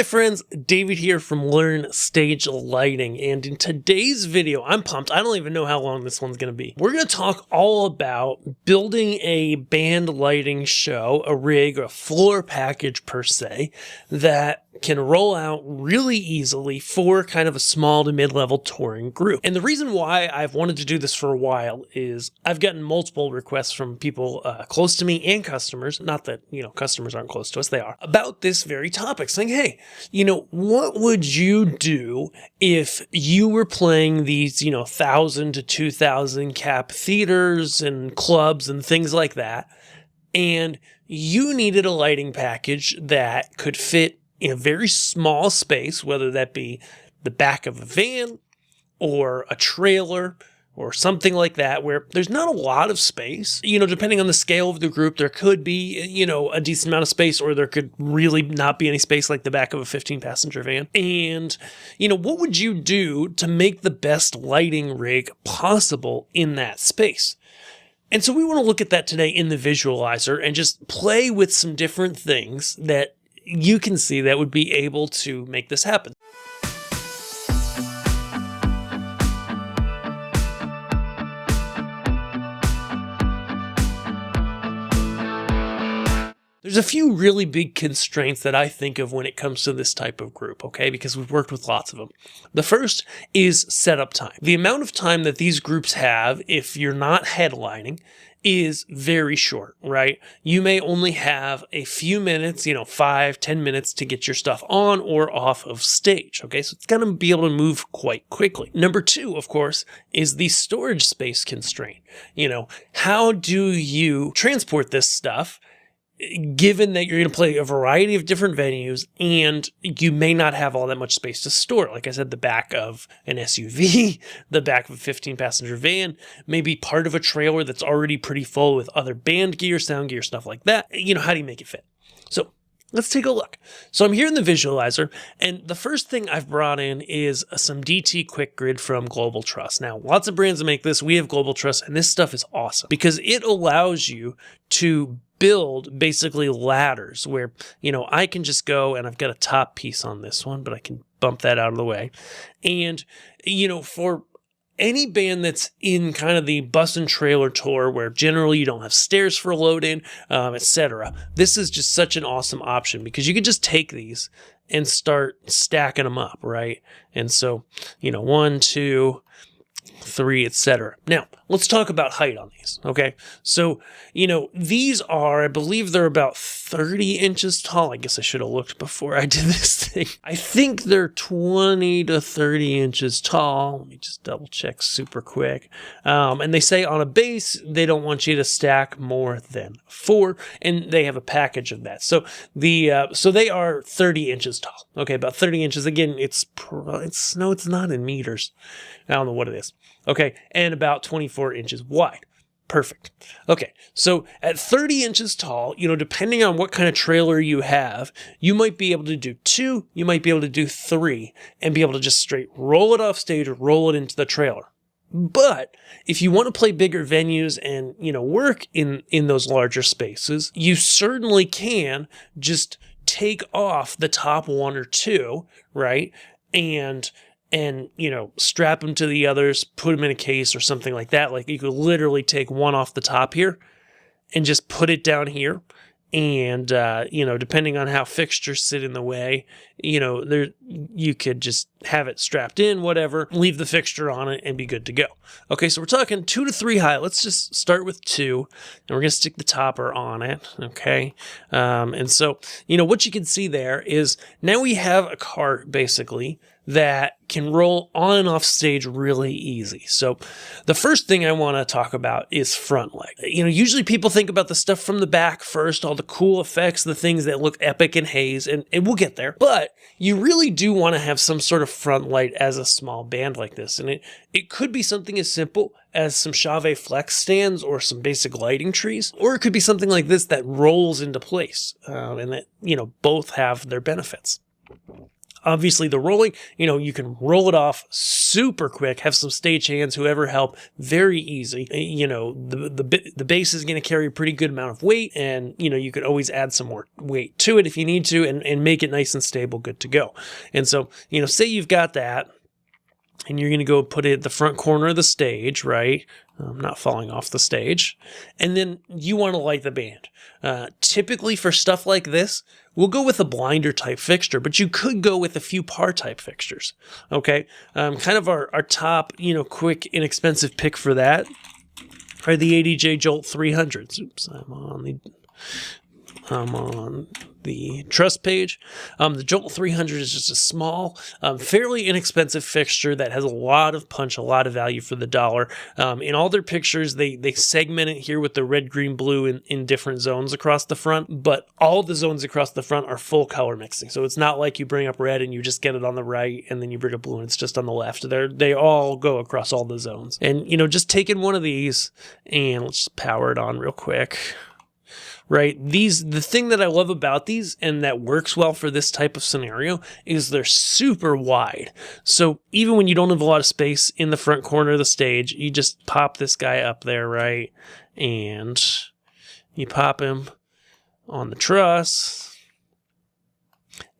Hi friends, David here from Learn Stage Lighting, and in today's video, I'm pumped. I don't even know how long this one's going to be. We're going to talk all about building a band lighting show, a rig, a floor package per se, that can roll out really easily for kind of a small to mid-level touring group. And the reason why I've wanted to do this for a while is I've gotten multiple requests from people close to me and customers, not that, customers aren't close to us, they are, about this very topic, saying, hey, what would you do if you were playing these, 1,000 to 2,000 cap theaters and clubs and things like that, and you needed a lighting package that could fit in a very small space, whether that be the back of a van or a trailer or something like that, where there's not a lot of space. Depending on the scale of the group, there could be, a decent amount of space, or there could really not be any space, like the back of a 15-passenger van. And, what would you do to make the best lighting rig possible in that space? And so we want to look at that today in the visualizer and just play with some different things that you can see that would be able to make this happen. There's a few really big constraints that I think of when it comes to this type of group, okay? Because we've worked with lots of them. The first is setup time. The amount of time that these groups have, if you're not headlining, is very short, right? You may only have a few minutes, 5-10 minutes to get your stuff on or off of stage, okay? So it's going to be able to move quite quickly. Number two, of course, is the storage space constraint. How do you transport this stuff, given that you're going to play a variety of different venues and you may not have all that much space to store? Like I said, the back of an SUV, the back of a 15-passenger van, maybe part of a trailer that's already pretty full with other band gear, sound gear, stuff like that. How do you make it fit? So let's take a look. So I'm here in the visualizer, and the first thing I've brought in is some DT Quick Grid from Global Truss. Now, lots of brands make this. We have Global Truss, and this stuff is awesome because it allows you to build basically ladders where, I can just go, and I've got a top piece on this one, but I can bump that out of the way. And, for any band that's in kind of the bus and trailer tour where generally you don't have stairs for load-in, etc., this is just such an awesome option because you can just take these and start stacking them up, right? And so, 1, 2, 3, etc. Now, let's talk about height on these, okay? So, these are, I believe they're about 30 inches tall. I guess I should have looked before I did this thing. I think they're 20 to 30 inches tall. Let me just double check super quick. And they say on a base, they don't want you to stack more than 4, and they have a package of that. So so they are 30 inches tall. Okay, about 30 inches. Again, it's not in meters. I don't know what it is. Okay, and about 24 inches wide. Perfect. Okay, so at 30 inches tall, depending on what kind of trailer you have, you might be able to do 2, you might be able to do 3, and be able to just straight roll it off stage or roll it into the trailer. But if you want to play bigger venues and, work in those larger spaces, you certainly can just take off the top 1 or 2, right? And strap them to the others, put them in a case or something like that. Like you could literally take one off the top here and just put it down here. And, depending on how fixtures sit in the way, you could just have it strapped in, whatever, leave the fixture on it and be good to go. Okay, so we're talking 2 to 3 high. Let's just start with 2, and we're going to stick the topper on it, okay? And so, what you can see there is now we have a cart, basically, that can roll on and off stage really easy. So the first thing I want to talk about is front light. Usually people think about the stuff from the back first, all the cool effects, the things that look epic and haze, and we'll get there. But you really do want to have some sort of front light as a small band like this. And it could be something as simple as some Chauvet flex stands or some basic lighting trees, or it could be something like this that rolls into place, and that, both have their benefits. Obviously the rolling, you can roll it off super quick, have some stagehands, whoever help, very easy. The base is going to carry a pretty good amount of weight, and you could always add some more weight to it if you need to, and make it nice and stable, good to go. And so, say you've got that, and you're going to go put it at the front corner of the stage, right? Not falling off the stage. And then you want to light the band. Typically for stuff like this, we'll go with a blinder type fixture, but you could go with a few par type fixtures. Okay. Kind of our top, quick, inexpensive pick for that are the ADJ Jolt 300s. Oops, I'm on the Truss page. The Jolt 300 is just a small, fairly inexpensive fixture that has a lot of punch, a lot of value for the dollar. In all their pictures, they segment it here with the red, green, blue in different zones across the front, but all the zones across the front are full color mixing. So it's not like you bring up red and you just get it on the right, and then you bring up blue and it's just on the left. They all go across all the zones. And, just taking one of these, and let's just power it on real quick. Right? The thing that I love about these, and that works well for this type of scenario, is they're super wide. So even when you don't have a lot of space in the front corner of the stage, you just pop this guy up there, right? And you pop him on the truss.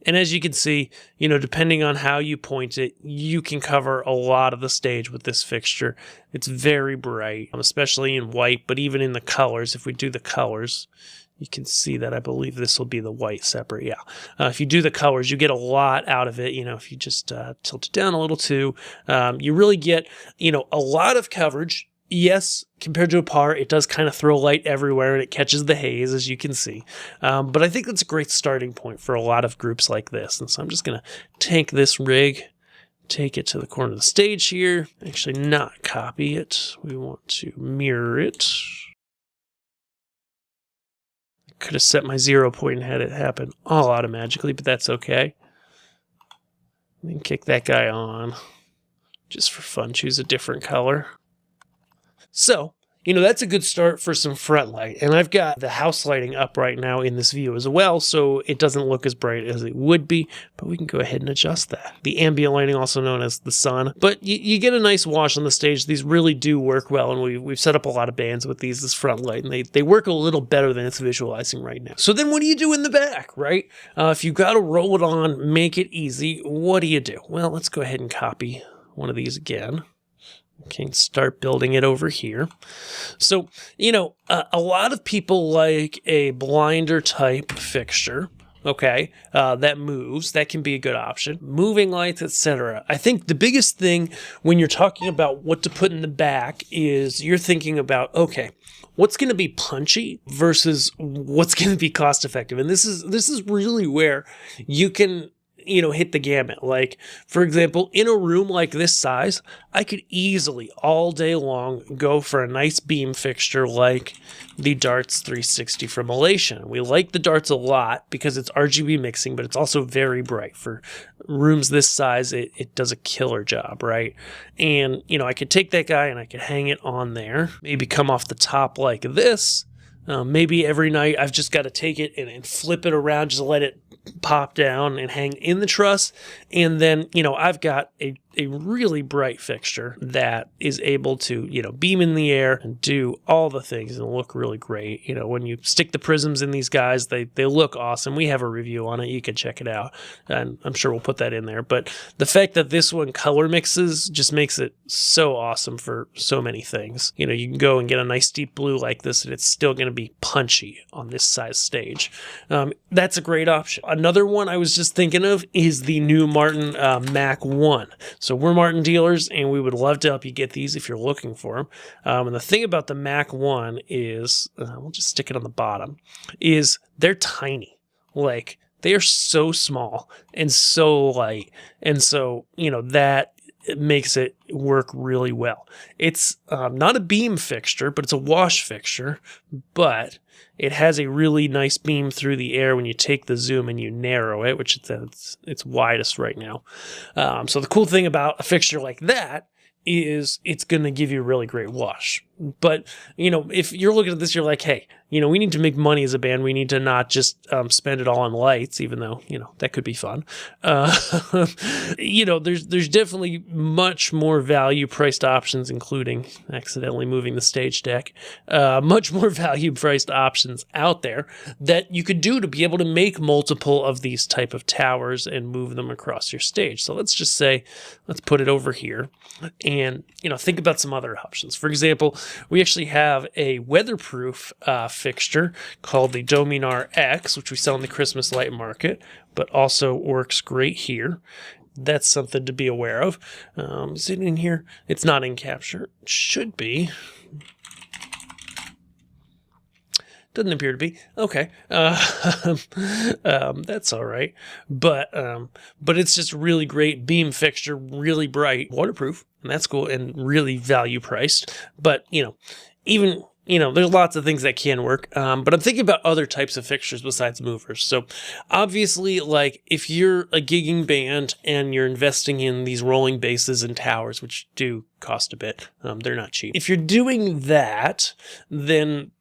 And as you can see, depending on how you point it, you can cover a lot of the stage with this fixture. It's very bright, especially in white, but even in the colors, if we do the colors, you can see that I believe this will be the white separate. Yeah. If you do the colors, you get a lot out of it. If you just tilt it down a little too, you really get, a lot of coverage. Yes, compared to a par, it does kind of throw light everywhere and it catches the haze, as you can see. But I think that's a great starting point for a lot of groups like this. And so I'm just going to take this rig, take it to the corner of the stage here. Actually, not copy it. We want to mirror it. I could have set my 0 point and had it happen all automatically, but that's okay. Then kick that guy on. Just for fun, choose a different color. So, that's a good start for some front light. And I've got the house lighting up right now in this view as well, so it doesn't look as bright as it would be, but we can go ahead and adjust that. The ambient lighting, also known as the sun. But you get a nice wash on the stage. These really do work well, and we've set up a lot of bands with these as front light, and they work a little better than it's visualizing right now. So then what do you do in the back, right? If you've got to roll it on, make it easy, what do you do? Well, let's go ahead and copy one of these again. Okay, start building it over here. So, a lot of people like a blinder type fixture, okay, that moves. That can be a good option. Moving lights, etc. I think the biggest thing when you're talking about what to put in the back is you're thinking about, okay, what's going to be punchy versus what's going to be cost effective. And this is really where you can hit the gamut. Like, for example, in a room like this size, I could easily all day long go for a nice beam fixture like the Dartz 360 from Elation. We like the Dartz a lot because it's RGB mixing, but it's also very bright. For rooms this size, it does a killer job, right? And, I could take that guy and I could hang it on there, maybe come off the top like this. Maybe every night I've just got to take it and flip it around, just let it pop down and hang in the truss. And then, I've got a really bright fixture that is able to, beam in the air and do all the things and look really great. When you stick the prisms in these guys, they look awesome. We have a review on it. You can check it out. And I'm sure we'll put that in there. But the fact that this one color mixes just makes it so awesome for so many things. You can go and get a nice deep blue like this and it's still going to be punchy on this size stage. That's a great option. Another one I was just thinking of is the new Martin Mac 1. So we're Martin dealers, and we would love to help you get these if you're looking for them. And the thing about the Mac 1 is, we'll just stick it on the bottom, is they're tiny. Like, they are so small and so light. And so, that makes it work really well. It's not a beam fixture, but it's a wash fixture, but it has a really nice beam through the air when you take the zoom and you narrow it, which it's widest right now. So the cool thing about a fixture like that is it's going to give you a really great wash. But, if you're looking at this, you're like, hey, we need to make money as a band. We need to not just spend it all on lights, even though, that could be fun. There's definitely much more value-priced options, including accidentally moving the stage deck, much more value-priced options out there that you could do to be able to make multiple of these type of towers and move them across your stage. So let's just say, let's put it over here and, think about some other options. For example, we actually have a weatherproof fixture called the Dominar X, which we sell in the Christmas light market, but also works great here. That's something to be aware of. Is it in here? It's not in capture. It should be. Doesn't appear to be. Okay. That's all right. But it's just a really great beam fixture, really bright, waterproof, and that's cool, and really value priced. But, even, there's lots of things that can work. But I'm thinking about other types of fixtures besides movers. So obviously, like if you're a gigging band and you're investing in these rolling bases and towers, which do cost a bit, they're not cheap. If you're doing that, then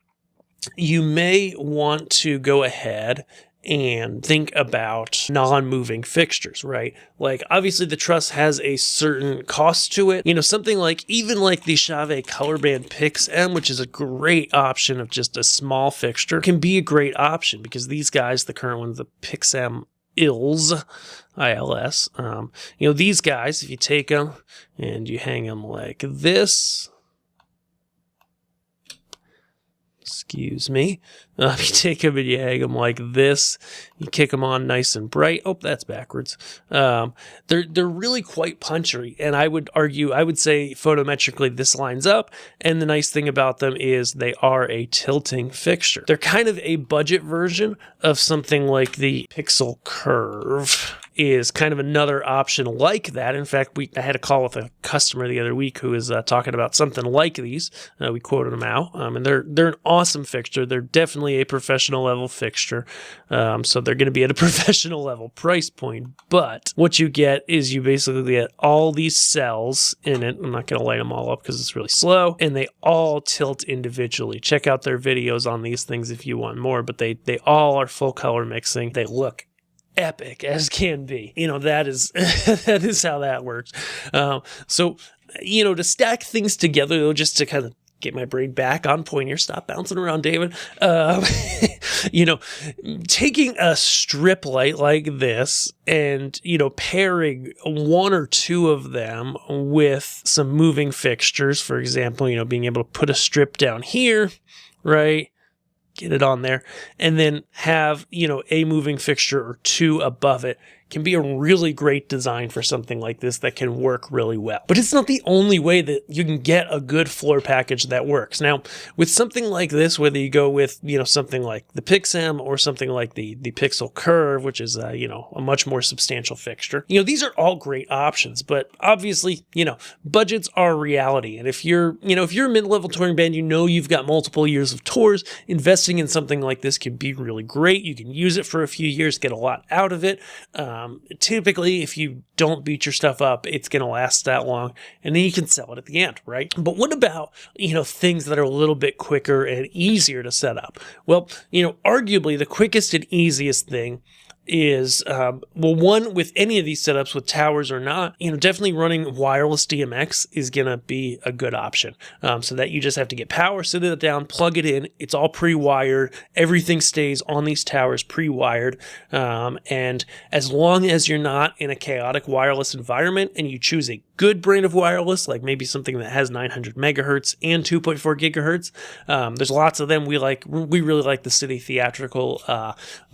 you may want to go ahead and think about non-moving fixtures, right? Like obviously the Truss has a certain cost to it. Something like even like the Chauvet Colorband PIX M, which is a great option of just a small fixture, can be a great option because these guys, the current ones, the PIX M ILS, these guys, if you take them and you hang them like this, excuse me. You take them and you hang them like this. You kick them on nice and bright. Oh, that's backwards. They're really quite punchy, and I would say photometrically this lines up. And the nice thing about them is they are a tilting fixture. They're kind of a budget version of something like the PXL Curve. Is kind of another option like that. In fact, I had a call with a customer the other week who was talking about something like these. We quoted them out, and they're an awesome fixture. They're definitely a professional level fixture, so they're going to be at a professional level price point. But what you get is you basically get all these cells in it. I'm not going to light them all up because it's really slow, and they all tilt individually. Check out their videos on these things if you want more. But they all are full color mixing. They look epic as can be. That is that is how that works. So to stack things together, though, just to kind of get my brain back on point here, stop bouncing around, David. Taking a strip light like this and pairing one or two of them with some moving fixtures, for example, being able to put a strip down here, right? Get it on there, and then have, a moving fixture or two above it can be a really great design for something like this that can work really well. But it's not the only way that you can get a good floor package that works. Now, with something like this, whether you go with, something like the PIX M or something like the PXL Curve, which is, a much more substantial fixture, these are all great options. But obviously, budgets are reality. And if you're a mid-level touring band, you've got multiple years of tours, investing in something like this can be really great. You can use it for a few years, get a lot out of it. Typically, if you don't beat your stuff up, it's going to last that long, and then you can sell it at the end, right? But what about, things that are a little bit quicker and easier to set up? Well, arguably the quickest and easiest thing is, one, with any of these setups, with towers or not, definitely running wireless DMX is going to be a good option. So that you just have to get power, sit it down, plug it in. It's all pre-wired. Everything stays on these towers pre-wired. And as long as you're not in a chaotic wireless environment and you choose a good brand of wireless, like maybe something that has 900 megahertz and 2.4 gigahertz, there's lots of them. We really like the City Theatrical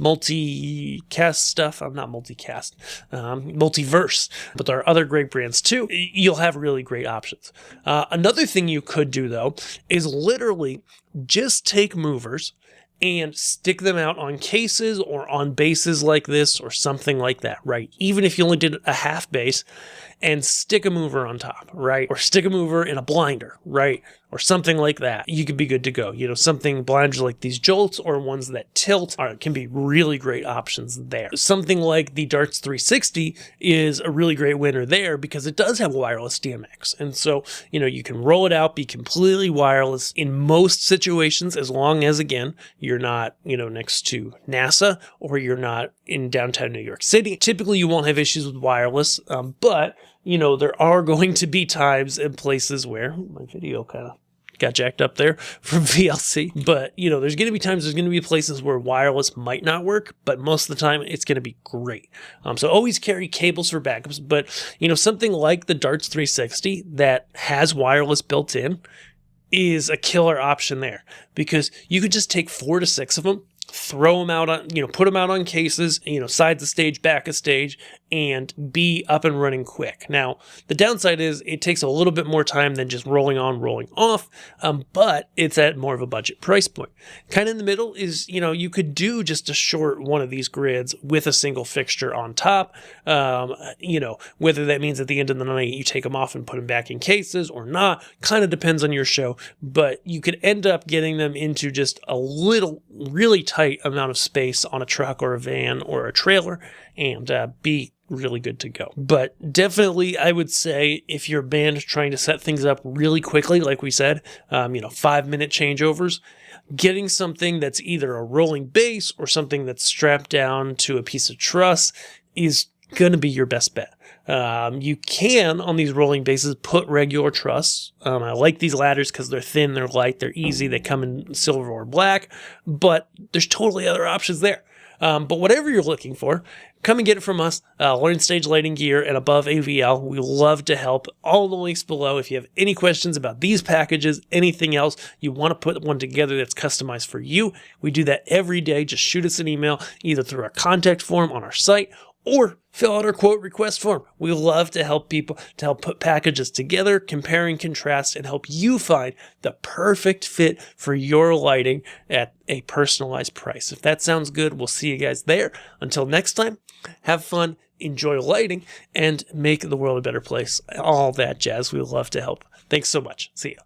multicast stuff. I'm not multicast, multiverse, but there are other great brands too. You'll have really great options. Another thing you could do, though, is literally just take movers and stick them out on cases or on bases like this or something like that, right? Even if you only did a half base, and stick a mover on top, right? Or stick a mover in a blinder, right? or something like that, you could be good to go. You know, something blinders like these Jolts or ones that tilt can be really great options there. Something like the Dartz 360 is a really great winner there because it does have wireless DMX. And so, you know, you can roll it out, be completely wireless in most situations, as long as, again, you're not, you know, next to NASA or you're not in downtown New York City. Typically, you won't have issues with wireless, but you know, there are going to be times and places where my video kind of got jacked up there from VLC. But, you know, there's going to be places where wireless might not work, but most of the time it's going to be great. So always carry cables for backups. But, you know, something like the Dartz 360 that has wireless built in is a killer option there, because you could just take 4 to 6 of them, throw them out on, you know, put them out on cases, you know, sides of stage, back of stage, and be up and running quick. Now, the downside is it takes a little bit more time than just rolling on, rolling off, but it's at more of a budget price point. Kind of in the middle is, you know, you could do just a short one of these grids with a single fixture on top. You know, whether that means at the end of the night you take them off and put them back in cases or not, kind of depends on your show, but you could end up getting them into just a little, really tight amount of space on a truck or a van or a trailer and be really good to go. But definitely, I would say if you're a band trying to set things up really quickly, like we said, you know, 5-minute changeovers, getting something that's either a rolling bass or something that's strapped down to a piece of truss is going to be your best bet. You can, on these rolling basses, put regular truss. I like these ladders because they're thin, they're light, they're easy, they come in silver or black, but there's totally other options there. But whatever you're looking for, come and get it from us, Learn Stage Lighting Gear and Above AVL. We love to help. All the links below. If you have any questions about these packages, anything else, you want to put one together that's customized for you, we do that every day. Just shoot us an email, either through our contact form on our site or fill out our quote request form. We love to help people, to help put packages together, compare and contrast, and help you find the perfect fit for your lighting at a personalized price. If that sounds good, we'll see you guys there. Until next time, have fun, enjoy lighting, and make the world a better place. All that jazz. We love to help. Thanks so much. See ya.